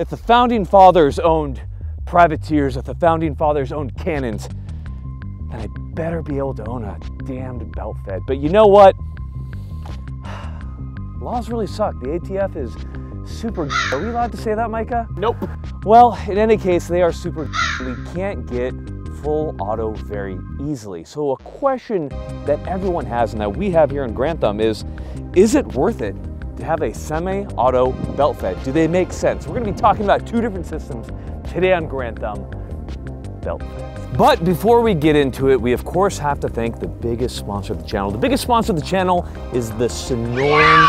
If the Founding Fathers owned privateers, if the Founding Fathers owned cannons, then I'd better be able to own a damned belt fed. But you know what? Laws really suck. The ATF is super. Are we allowed to say that, Micah? Nope. Well, in any case, they are super. We can't get full auto very easily. So a question that everyone has and that we have here in Grantham is it worth it to have a semi-auto belt fed? Do they make sense? We're gonna be talking about two different systems today on Grantham belt feds. But before we get into it, we of course have to thank the biggest sponsor of the channel. The biggest sponsor of the channel is the Sonoran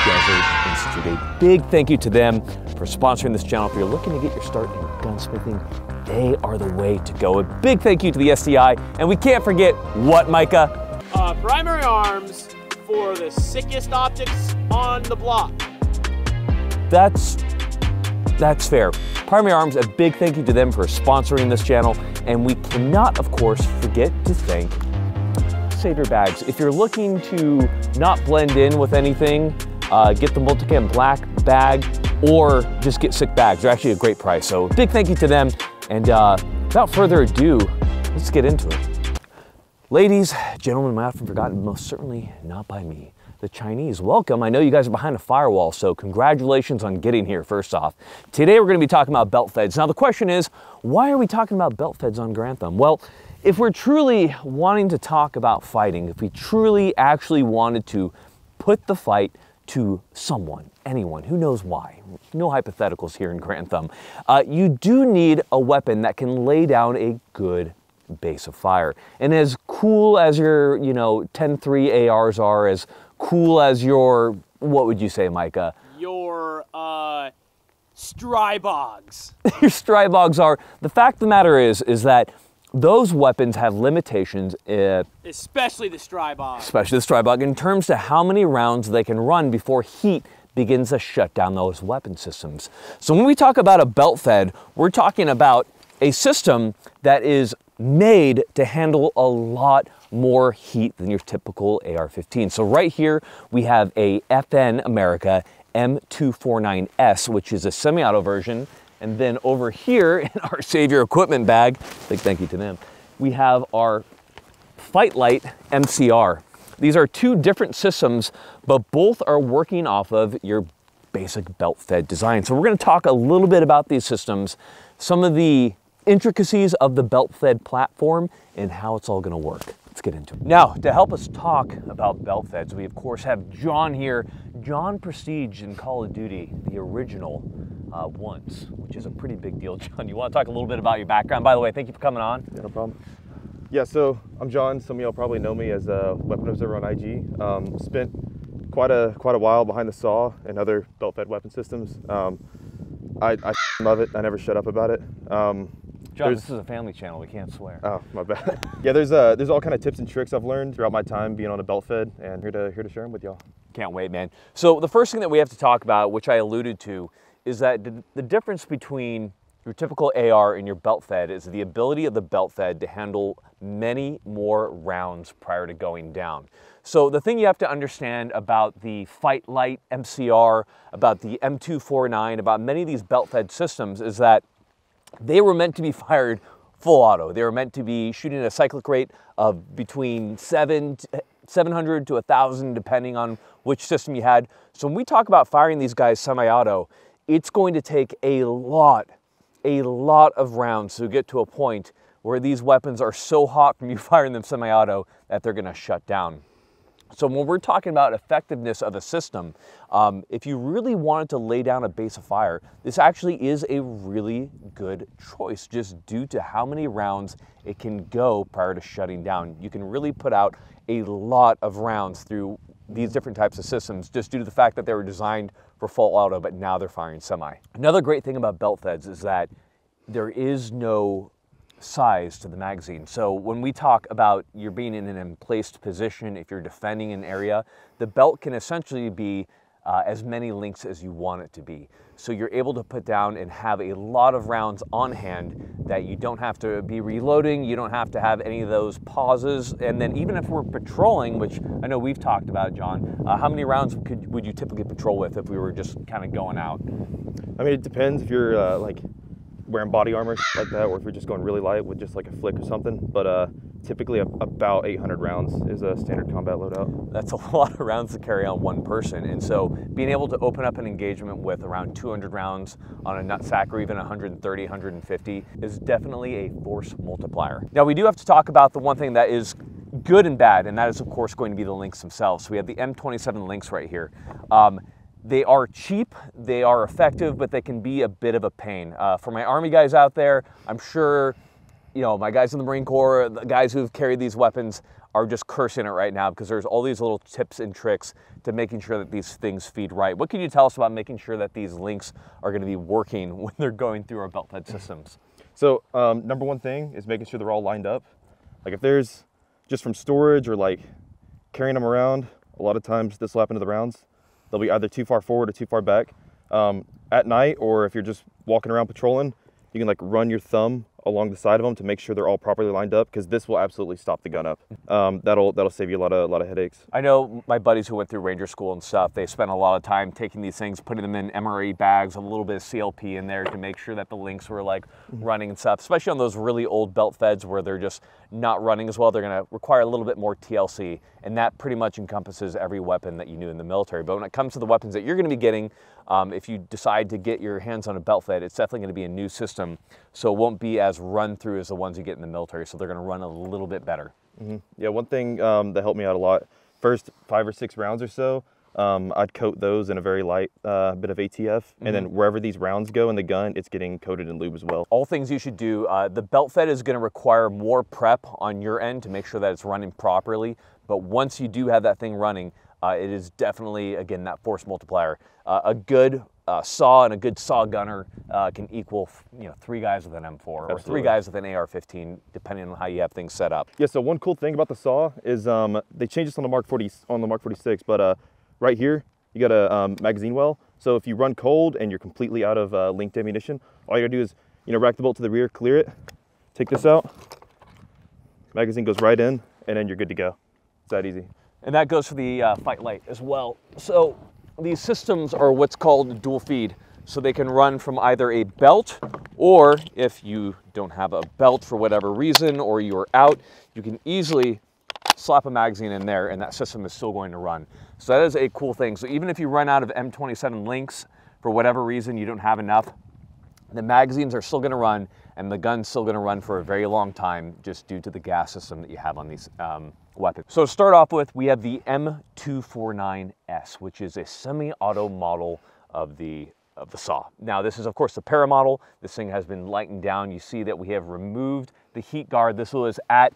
Desert Institute. A big thank you to them for sponsoring this channel. If you're looking to get your start in gunsmithing, they are the way to go. A big thank you to the SDI, and we can't forget what, Micah? Primary arms for the sickest optics on the block. That's fair. Primary Arms, a big thank you to them for sponsoring this channel, and we cannot, of course, forget to thank Savior Bags. If you're looking to not blend in with anything, get the multicam black bag or just get sick bags. They're actually a great price. So big thank you to them. And without further ado, let's get into it. Ladies, gentlemen, might often forgotten, most certainly not by me, the Chinese. Welcome. I know you guys are behind a firewall, so congratulations on getting here, first off. Today we're going to be talking about belt feds. Now the question is, why are we talking about belt feds on Grantham? Well, if we're truly wanting to talk about fighting, if we truly actually wanted to put the fight to someone, anyone, who knows why, no hypotheticals here in Grantham, you do need a weapon that can lay down a good base of fire. And as cool as your, 10.3 ARs are, as cool as your, what would you say, Micah? Your, Strybogs. Your Strybogs are, the fact of the matter is that those weapons have limitations. Especially the Strybog. Especially the Strybog, in terms to how many rounds they can run before heat begins to shut down those weapon systems. So when we talk about a belt fed, we're talking about a system that is made to handle a lot more heat than your typical AR-15. So right here, we have a FN America M249S, which is a semi-auto version. And then over here in our Savior equipment bag, big thank you to them, we have our Fitelight MCR. These are two different systems, but both are working off of your basic belt fed design. So we're going to talk a little bit about these systems, some of the intricacies of the belt fed platform, and how it's all going to work. Let's get into it. Now, to help us talk about belt feds, we of course have John here. John Prestige in Call of Duty, the original once, which is a pretty big deal. John, you want to talk a little bit about your background? By the way, thank you for coming on. Yeah, no problem. Yeah, so I'm John. Some of y'all probably know me as a weapon observer on IG. Spent quite a while behind the saw and other belt fed weapon systems. I love it. I never shut up about it. John, this is a family channel. We can't swear. Oh, my bad. Yeah, there's all kind of tips and tricks I've learned throughout my time being on a belt fed, and here to share them with y'all. Can't wait, man. So the first thing that we have to talk about, which I alluded to, is that the difference between your typical AR and your belt fed is the ability of the belt fed to handle many more rounds prior to going down. So the thing you have to understand about the Fitelight MCR, about the M249, about many of these belt fed systems is that they were meant to be fired full auto. They were meant to be shooting at a cyclic rate of between 700 to 1,000, depending on which system you had. So when we talk about firing these guys semi-auto, it's going to take a lot of rounds to get to a point where these weapons are so hot from you firing them semi-auto that they're gonna shut down. So when we're talking about effectiveness of a system, if you really wanted to lay down a base of fire, this actually is a really good choice just due to how many rounds it can go prior to shutting down. You can really put out a lot of rounds through these different types of systems just due to the fact that they were designed for full auto, but now they're firing semi. Another great thing about belt feds is that there is no size to the magazine. So when we talk about you're being in an emplaced position, if you're defending an area, the belt can essentially be as many links as you want it to be. So you're able to put down and have a lot of rounds on hand that you don't have to be reloading, you don't have to have any of those pauses. And then even if we're patrolling, which I know we've talked about, John, how many rounds would you typically patrol with if we were just kind of going out? I mean, it depends if you're like wearing body armor like that, or if you're just going really light with just like a flick or something. But typically about 800 rounds is a standard combat loadout. That's a lot of rounds to carry on one person. And so being able to open up an engagement with around 200 rounds on a nutsack, or even 130, 150, is definitely a force multiplier. Now, we do have to talk about the one thing that is good and bad, and that is of course going to be the links themselves. So we have the M27 links right here. They are cheap, they are effective, but they can be a bit of a pain. For my Army guys out there, I'm sure, you know, my guys in the Marine Corps, the guys who've carried these weapons are just cursing it right now, because there's all these little tips and tricks to making sure that these things feed right. What can you tell us about making sure that these links are going to be working when they're going through our belt fed systems? So number one thing is making sure they're all lined up. Like if there's just from storage or like carrying them around, a lot of times this will happen to the rounds. They'll be either too far forward or too far back. At night, or if you're just walking around patrolling, you can like run your thumb along the side of them to make sure they're all properly lined up, because this will absolutely stop the gun up. That'll save you a lot of headaches. I know my buddies who went through Ranger School and stuff, they spent a lot of time taking these things, putting them in MRE bags, a little bit of CLP in there to make sure that the links were like running and stuff, especially on those really old belt feds where they're just not running as well. They're gonna require a little bit more TLC, and that pretty much encompasses every weapon that you knew in the military. But when it comes to the weapons that you're gonna be getting, if you decide to get your hands on a belt fed, it's definitely gonna be a new system, so it won't be as run through as the ones you get in the military, so they're gonna run a little bit better. Yeah, one thing that helped me out a lot, first 5 or 6 rounds or so, I'd coat those in a very light bit of ATF, and then wherever these rounds go in the gun, it's getting coated in lube as well. All things you should do. The belt fed is gonna require more prep on your end to make sure that it's running properly, but once you do have that thing running, it is definitely, again, that force multiplier. A good saw and a good saw gunner can equal, 3 guys with an M4 or Absolutely. 3 guys with an AR-15, depending on how you have things set up. Yeah. So one cool thing about the saw is they changed this on the Mark 46, but right here you got a magazine well. So if you run cold and you're completely out of linked ammunition, all you gotta do is rack the bolt to the rear, clear it, take this out, magazine goes right in, and then you're good to go. It's that easy. And that goes for the Fitelight as well. So these systems are what's called dual feed. So they can run from either a belt, or if you don't have a belt for whatever reason, or you're out, you can easily slap a magazine in there and that system is still going to run. So that is a cool thing. So even if you run out of M27 links, for whatever reason you don't have enough, the magazines are still gonna run and the gun's still gonna run for a very long time, just due to the gas system that you have on these weapons. So to start off with, we have the M249S, which is a semi-auto model of the saw. Now this is of course the para model. This thing has been lightened down. You see that we have removed the heat guard. This was at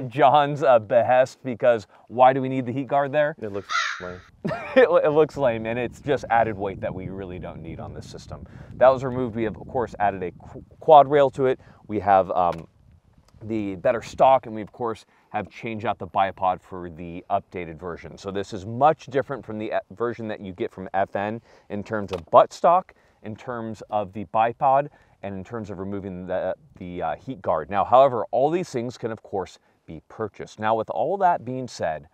John's behest, because why do we need the heat guard there? It looks lame. It looks lame, and it's just added weight that we really don't need on this system. That was removed. We have of course added a quad rail to it. We have the better stock, and we of course have changed out the bipod for the updated version. So this is much different from the version that you get from FN in terms of butt stock, in terms of the bipod, and in terms of removing the heat guard. Now, however, all these things can of course be purchased. Now, with all that being said,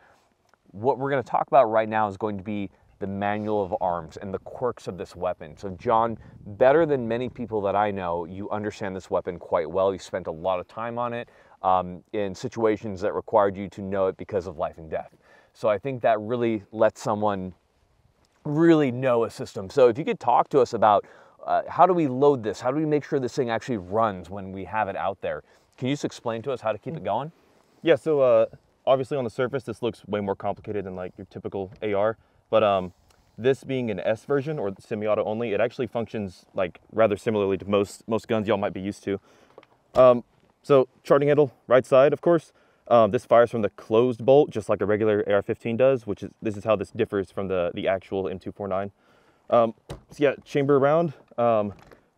what we're gonna talk about right now is going to be the manual of arms and the quirks of this weapon. So John, better than many people that I know, you understand this weapon quite well. You spent a lot of time on it in situations that required you to know it because of life and death. So I think that really lets someone really know a system. So if you could talk to us about how do we load this? How do we make sure this thing actually runs when we have it out there? Can you just explain to us how to keep it going? Yeah, so obviously on the surface, this looks way more complicated than like your typical AR, but this being an S version or semi-auto only, it actually functions like rather similarly to most guns y'all might be used to. So charging handle, right side, of course. This fires from the closed bolt, just like a regular AR-15 does, this is how this differs from the actual M249. So yeah, chamber around,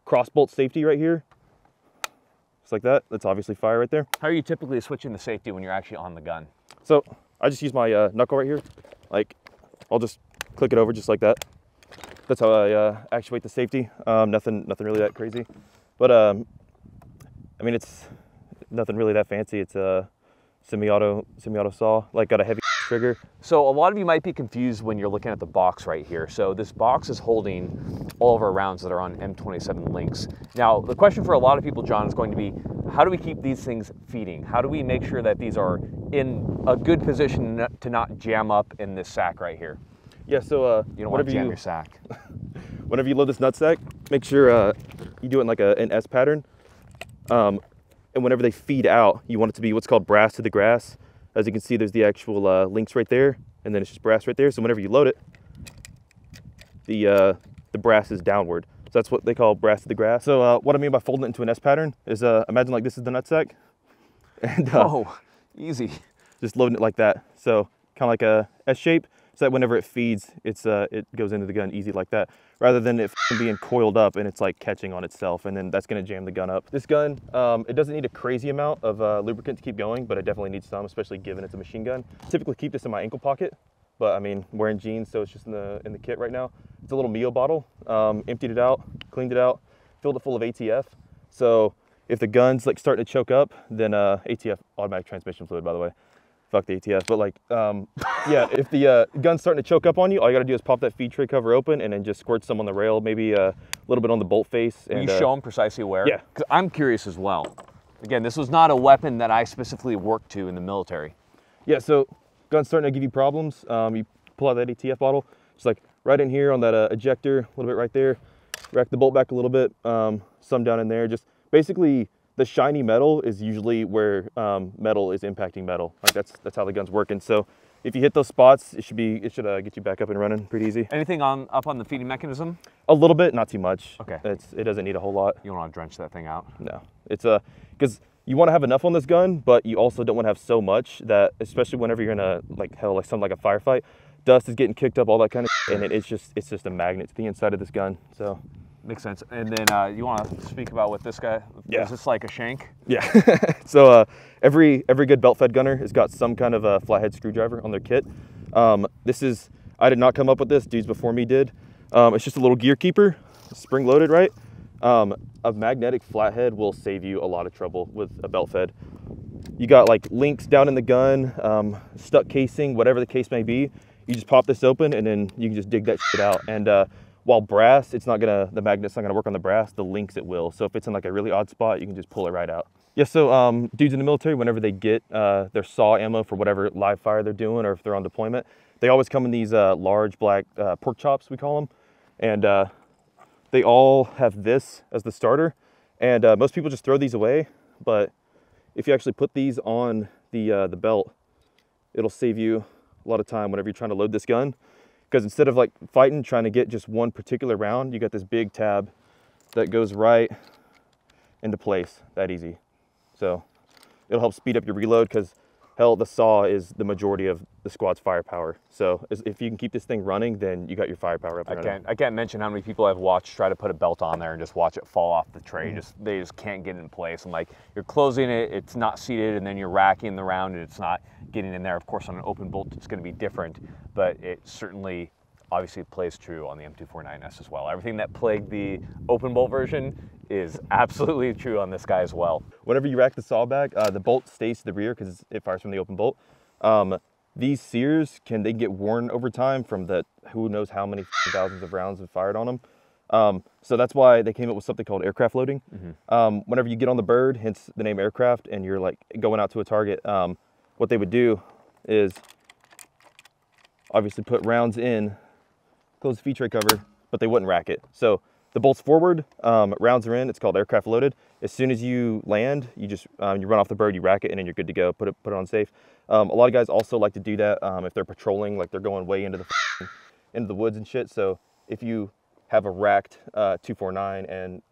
cross bolt safety right here, just like that. That's obviously fire right there. How are you typically switching the safety when you're actually on the gun? So I just use my knuckle right here. Like I'll just click it over just like that. That's how I actuate the safety. Nothing really that crazy. But I mean, it's nothing really that fancy. It's a semi-auto saw, like got a heavy trigger. So a lot of you might be confused when you're looking at the box right here. So this box is holding all of our rounds that are on M27 links. Now, the question for a lot of people, John, is going to be, how do we keep these things feeding? How do we make sure that these are in a good position to not jam up in this sack right here? Yeah, so you don't want to jam your sack. Whenever you load this nutsack, make sure you do it in like an S pattern. And whenever they feed out, you want it to be what's called brass to the grass. As you can see, there's the actual links right there, and then it's just brass right there. So whenever you load it, the brass is downward. So that's what they call brass to the grass. So what I mean by folding it into an S pattern is imagine like this is the nutsack. And oh, easy. Just loading it like that. So kind of like a S shape, so that whenever it feeds, it goes into the gun easy like that, rather than it being coiled up and it's like catching on itself, and then that's gonna jam the gun up. This gun, it doesn't need a crazy amount of lubricant to keep going, but it definitely needs some, especially given it's a machine gun. Typically keep this in my ankle pocket, but I mean, I'm wearing jeans, so it's just in the kit right now. It's a little Mio bottle. Emptied it out, cleaned it out, filled it full of ATF. So if the gun's like starting to choke up, then ATF, automatic transmission fluid, by the way. Fuck the ATF, but like, yeah, if the gun's starting to choke up on you, all you gotta do is pop that feed tray cover open and then just squirt some on the rail, maybe a little bit on the bolt face. Will you show them precisely where? Yeah. 'Cause I'm curious as well. Again, this was not a weapon that I specifically worked to in the military. Yeah, so gun's starting to give you problems. You pull out that ATF bottle, just like right in here on that ejector, a little bit right there, rack the bolt back a little bit, some down in there, just basically the shiny metal is usually where metal is impacting metal. Like that's how the gun's working. So if you hit those spots, it should get you back up and running pretty easy. Anything up on the feeding mechanism? A little bit, not too much. Okay. It doesn't need a whole lot. You don't want to drench that thing out. No, it's because you want to have enough on this gun, but you also don't want to have so much that, especially whenever you're in a like something like a firefight, dust is getting kicked up, all that kind of shit, and it's just a magnet to the inside of this gun. So. Makes sense. And then you want to speak about what this guy, yeah. Is this like a shank? Yeah. So every good belt-fed gunner has got some kind of a flathead screwdriver on their kit. I did not come up with this, dudes before me did. It's just a little gear keeper, spring-loaded, right? A magnetic flathead will save you a lot of trouble with a belt-fed. You got like links down in the gun, stuck casing, whatever the case may be. You just pop this open and then you can just dig that shit out. And while brass, the magnet's not gonna work on the brass, the links it will. So if it's in like a really odd spot, you can just pull it right out. Yeah, so dudes in the military, whenever they get their saw ammo for whatever live fire they're doing, or if they're on deployment, they always come in these large black pork chops, we call them. And they all have this as the starter. And most people just throw these away, but if you actually put these on the belt, it'll save you a lot of time whenever you're trying to load this gun. Because instead of like fighting, trying to get just one particular round, you got this big tab that goes right into place, that easy. So it'll help speed up your reload, because hell, the saw is the majority of the squad's firepower. So if you can keep this thing running, then you got your firepower up and running. I can't mention how many people I've watched try to put a belt on there and just watch it fall off the tray. They just can't get it in place. And like, you're closing it, it's not seated, and then you're racking the round and it's not getting in there. Of course, on an open bolt, it's gonna be different, but it certainly obviously plays true on the M249S as well. Everything that plagued the open bolt version is absolutely true on this guy as well. Whenever you rack the saw back, the bolt stays to the rear because it fires from the open bolt. These sears they get worn over time from the who knows how many thousands of rounds have fired on them. So that's why they came up with something called aircraft loading. Whenever you get on the bird, hence the name aircraft, and you're like going out to a target, what they would do is obviously put rounds in, close the feed tray cover, but they wouldn't rack it. So the bolt's forward, rounds are in, it's called aircraft loaded. As soon as you land, you just you run off the bird, you rack it, and then you're good to go, put it on safe. A lot of guys also like to do that if they're patrolling, like they're going way into the woods and shit. So if you have a racked 249 and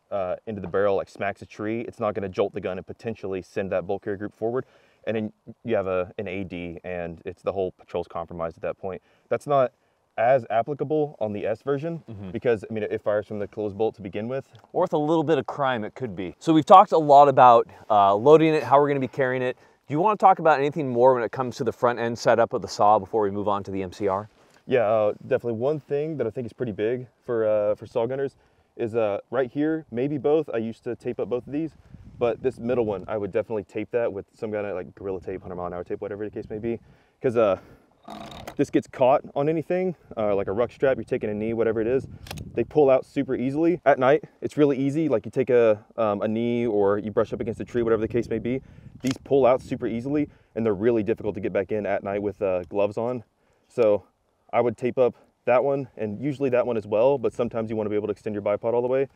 into the barrel like smacks a tree, it's not gonna jolt the gun and potentially send that bolt carrier group forward. And then you have an AD, and it's the whole patrol's compromised at that point. That's not as applicable on the S version, because I mean, it fires from the closed bolt to begin with. Or with a little bit of crime, it could be. So we've talked a lot about loading it, how we're gonna be carrying it. Do you want to talk about anything more when it comes to the front end setup of the saw before we move on to the MCR? Yeah, definitely. One thing that I think is pretty big for saw gunners is right here, maybe both. I used to tape up both of these, but this middle one, I would definitely tape that with some kind of like Gorilla Tape, 100-mile-an-hour tape, whatever the case may be, because this gets caught on anything, like a ruck strap, you're taking a knee, whatever it is. They pull out super easily. At night, it's really easy. Like you take a knee or you brush up against a tree, whatever the case may be. These pull out super easily, and they're really difficult to get back in at night with gloves on. So I would tape up that one, and usually that one as well, but sometimes you want to be able to extend your bipod all the way.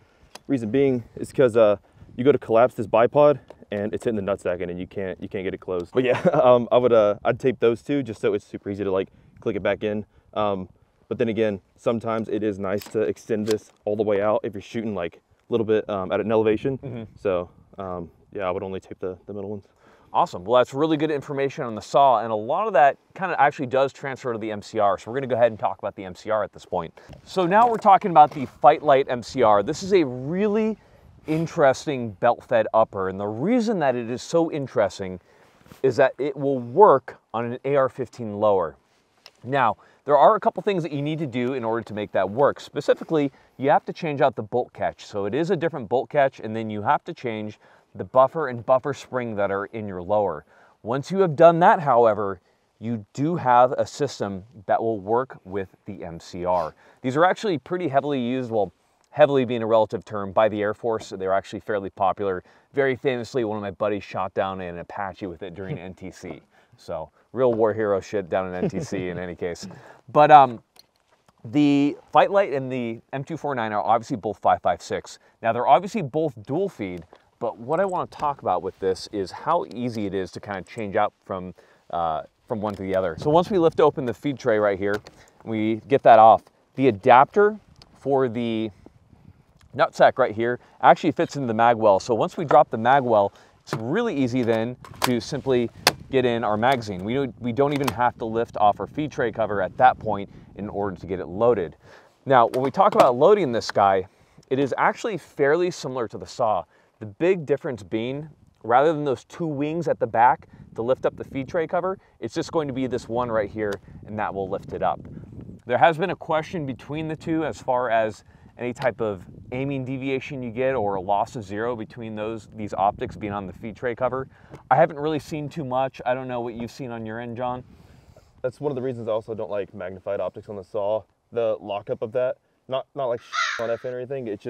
Reason being is because you go to collapse this bipod and it's hitting the nutsack and you can't get it closed. But yeah, I'd tape those two just so it's super easy to like click it back in. But then again, sometimes it is nice to extend this all the way out if you're shooting like a little bit at an elevation. So yeah, I would only tape the middle ones. Awesome. Well, that's really good information on the saw, and a lot of that kind of actually does transfer to the MCR. So we're going to go ahead and talk about the MCR at this point. So now we're talking about the Fitelight MCR. This is a really interesting belt-fed upper, and the reason that it is so interesting is that it will work on an AR-15 lower. Now, there are a couple things that you need to do in order to make that work. Specifically, you have to change out the bolt catch. So it is a different bolt catch, and then you have to change the buffer and buffer spring that are in your lower. Once you have done that, however, you do have a system that will work with the MCR. These are actually pretty heavily used, well, heavily being a relative term, by the Air Force. They're actually fairly popular. Very famously, one of my buddies shot down an Apache with it during NTC. So real war hero shit down in NTC in any case. But the Fitelight and the M249 are obviously both 5.56. Now they're obviously both dual feed, but what I want to talk about with this is how easy it is to kind of change out from one to the other. So once we lift open the feed tray right here, we get that off. The adapter for the nutsack right here actually fits into the mag well. So once we drop the mag well, it's really easy then to simply get in our magazine. We don't even have to lift off our feed tray cover at that point in order to get it loaded. Now, when we talk about loading this guy, it is actually fairly similar to the saw. The big difference being, rather than those two wings at the back to lift up the feed tray cover, it's just going to be this one right here, and that will lift it up. There has been a question between the two as far as any type of aiming deviation you get or a loss of zero between these optics being on the feed tray cover. I haven't really seen too much. I don't know what you've seen on your end, John. That's one of the reasons I also don't like magnified optics on the saw. The lockup of that, not like on FN or anything, it's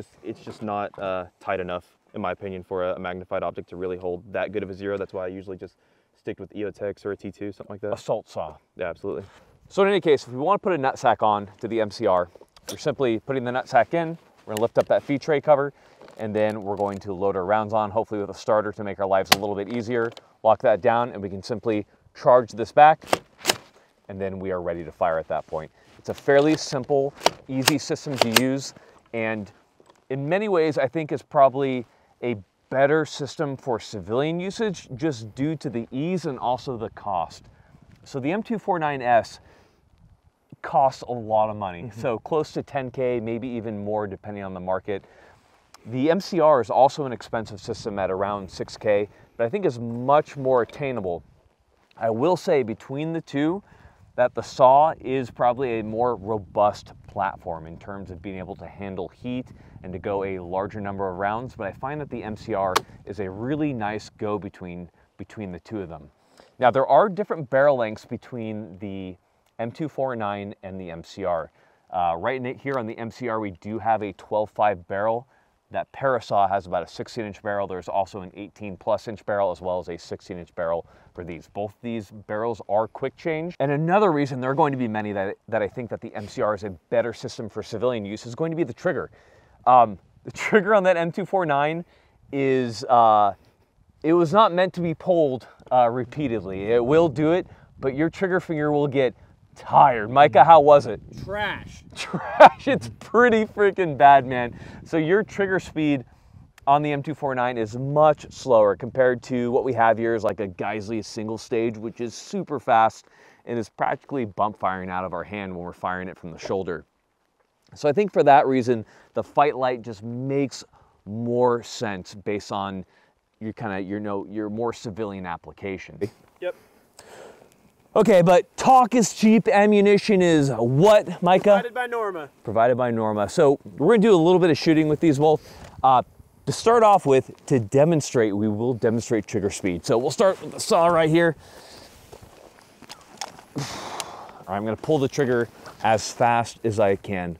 just not tight enough, in my opinion, for a magnified optic to really hold that good of a zero. That's why I usually just stick with EOTech or a T2, something like that. Assault saw. Yeah, absolutely. So in any case, if we want to put a nutsack on to the MCR, we're simply putting the nutsack in, we're going to lift up that feed tray cover, and then we're going to load our rounds on, hopefully with a starter to make our lives a little bit easier. Lock that down, and we can simply charge this back, and then we are ready to fire at that point. It's a fairly simple, easy system to use, and in many ways, I think is probably a better system for civilian usage just due to the ease and also the cost. So the M249S costs a lot of money, so close to 10K, maybe even more depending on the market. The MCR is also an expensive system at around 6K, but I think is much more attainable. I will say between the two that the saw is probably a more robust platform in terms of being able to handle heat and to go a larger number of rounds, but I find that the MCR is a really nice go-between the two of them. Now there are different barrel lengths between the M249 and the MCR. Right here on the MCR, we do have a 12.5 barrel. That Parasaw has about a 16-inch barrel. There's also an 18+ inch barrel as well as a 16-inch barrel for these. Both these barrels are quick change. And another reason there are going to be many that I think that the MCR is a better system for civilian use is going to be the trigger. The trigger on that M249 is, it was not meant to be pulled repeatedly. It will do it, but your trigger finger will get tired. Micah, how was it? Trash. Trash. It's pretty freaking bad, man. So your trigger speed on the M249 is much slower compared to what we have here is like a Geisley single stage, which is super fast and is practically bump firing out of our hand when we're firing it from the shoulder. So I think for that reason, the Fitelight just makes more sense based on your kind of your more civilian application. Yep. Okay, but talk is cheap, ammunition is what, Micah? Provided by Norma. Provided by Norma. So we're gonna do a little bit of shooting with these, Wolf. To start off with, to demonstrate, we will demonstrate trigger speed. So we'll start with the saw right here. I'm gonna pull the trigger as fast as I can.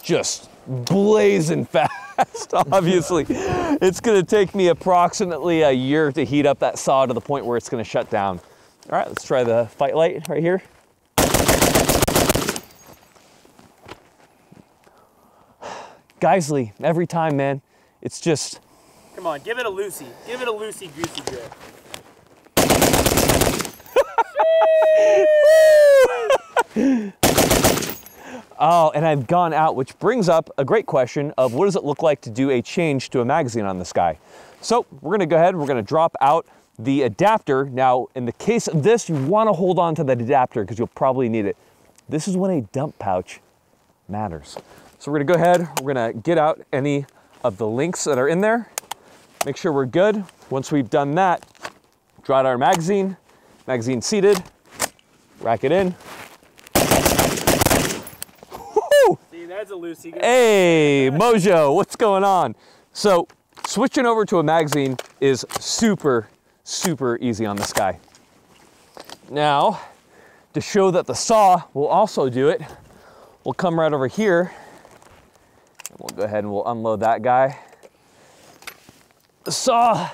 Just blazing fast, obviously. It's gonna take me approximately a year to heat up that saw to the point where it's gonna shut down. All right, let's try the Fitelight right here. Geisley, every time, man. It's just... Come on, give it a loosey. Give it a loosey-goosey grip. Oh, and I've gone out, which brings up a great question of what does it look like to do a change to a magazine on this guy? So we're gonna go ahead, we're gonna drop out the adapter. Now, in the case of this, you wanna hold on to that adapter because you'll probably need it. This is when a dump pouch matters. So we're gonna go ahead, we're gonna get out any of the links that are in there, make sure we're good. Once we've done that, draw out our magazine seated, rack it in. See, that's a loosey. Hey, Mojo, what's going on? So switching over to a magazine is super, super easy on this guy. Now, to show that the saw will also do it, we'll come right over here. We'll go ahead and we'll unload that guy. The saw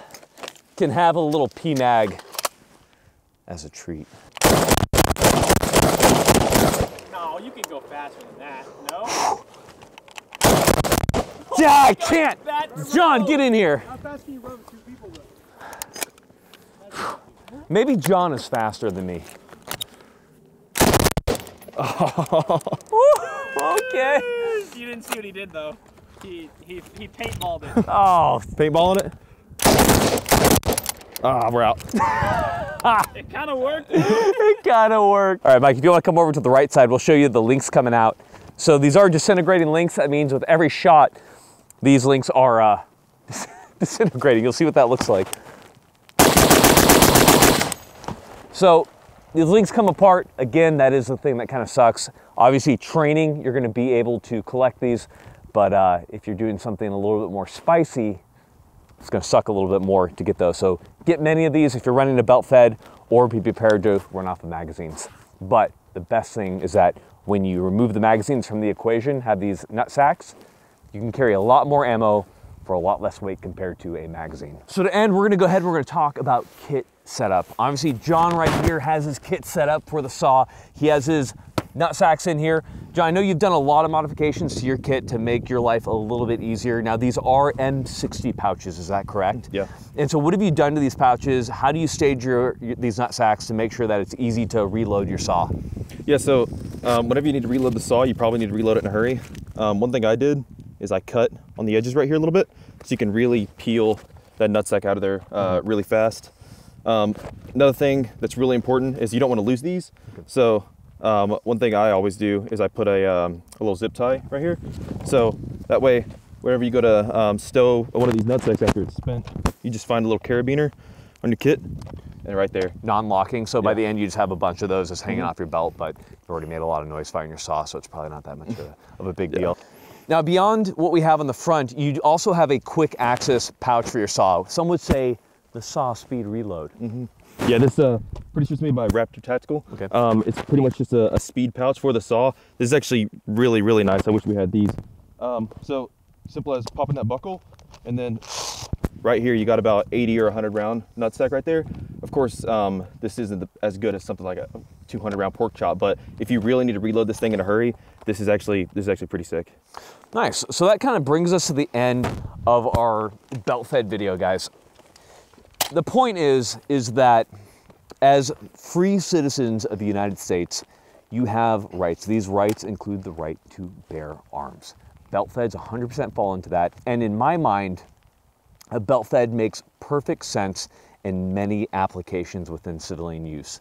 can have a little PMag as a treat. No, you can go faster than that. No? Yeah, I can't! John, get in here. How fast can you run with two people though? Maybe John is faster than me. Oh, okay. You didn't see what he did though. He paintballed it. Oh, paintballing it? Ah, we're out. It kind of worked. It kind of worked. All right, Mike, if you want to come over to the right side, we'll show you the links coming out. So these are disintegrating links. That means with every shot, these links are disintegrating. You'll see what that looks like. So these links come apart. Again, that is the thing that kind of sucks. Obviously, training, you're going to be able to collect these, but if you're doing something a little bit more spicy, it's going to suck a little bit more to get those. So get many of these if you're running a belt fed, or be prepared to run off the magazines. But the best thing is that when you remove the magazines from the equation, have these nut sacks, you can carry a lot more ammo for a lot less weight compared to a magazine. So to end, we're going to go ahead and we're going to talk about kit setup. Obviously, John right here has his kit set up for the saw. He has his nut sacks in here. John, I know you've done a lot of modifications to your kit to make your life a little bit easier. Now, these are M60 pouches, is that correct? Yeah. And so what have you done to these pouches? How do you stage these nut sacks to make sure that it's easy to reload your saw? Yeah, so whenever you need to reload the saw, you probably need to reload it in a hurry. One thing I did is I cut on the edges right here a little bit, so you can really peel that nutsack out of there really fast. Another thing that's really important is you don't want to lose these. So one thing I always do is I put a little zip tie right here. So that way, whenever you go to stow one of these nutsacks after it's spent, you just find a little carabiner on your kit and right there. Non-locking, so by the end you just have a bunch of those just hanging off your belt, but you've already made a lot of noise firing your saw, so it's probably not that much of a big deal. Now, beyond what we have on the front, you also have a quick access pouch for your saw. Some would say the saw speed reload. Yeah, this pretty sure it's made by Raptor Tactical. Okay. It's pretty much just a speed pouch for the saw. This is actually really, really nice. I wish we had these. So simple as popping that buckle, and then right here you got about 80 or 100 round nutsack right there. Of course, this isn't as good as something like a 200 round pork chop, but if you really need to reload this thing in a hurry, this is actually pretty sick. Nice. So that kind of brings us to the end of our belt fed video, guys. The point is that as free citizens of the United States, you have rights. These rights include the right to bear arms. Belt feds 100% fall into that. And in my mind, a belt fed makes perfect sense in many applications within civilian use.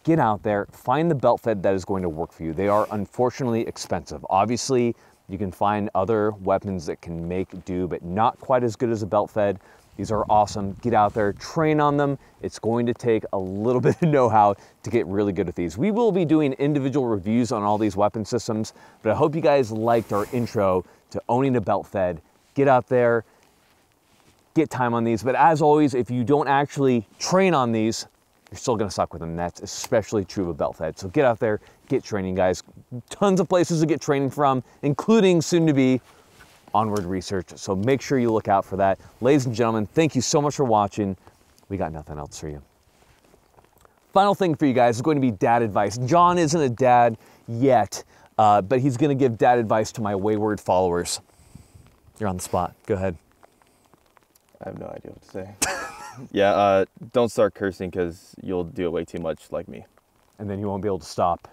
Get out there, find the belt fed that is going to work for you. They are unfortunately expensive. Obviously, you can find other weapons that can make do, but not quite as good as a belt fed. These are awesome. Get out there, train on them. It's going to take a little bit of know-how to get really good at these. We will be doing individual reviews on all these weapon systems, but I hope you guys liked our intro to owning a belt fed. Get out there, get time on these. But as always, if you don't actually train on these, you're still gonna suck with them. That's especially true of a belt fed. So get out there, get training, guys. Tons of places to get training from, including soon to be Onward Research, so make sure you look out for that. Ladies and gentlemen, thank you so much for watching. We got nothing else for you. Final thing for you guys is going to be dad advice. John isn't a dad yet, but he's gonna give dad advice to my wayward followers. You're on the spot, go ahead. I have no idea what to say. Yeah, don't start cursing because you'll do it way too much like me. And then you won't be able to stop.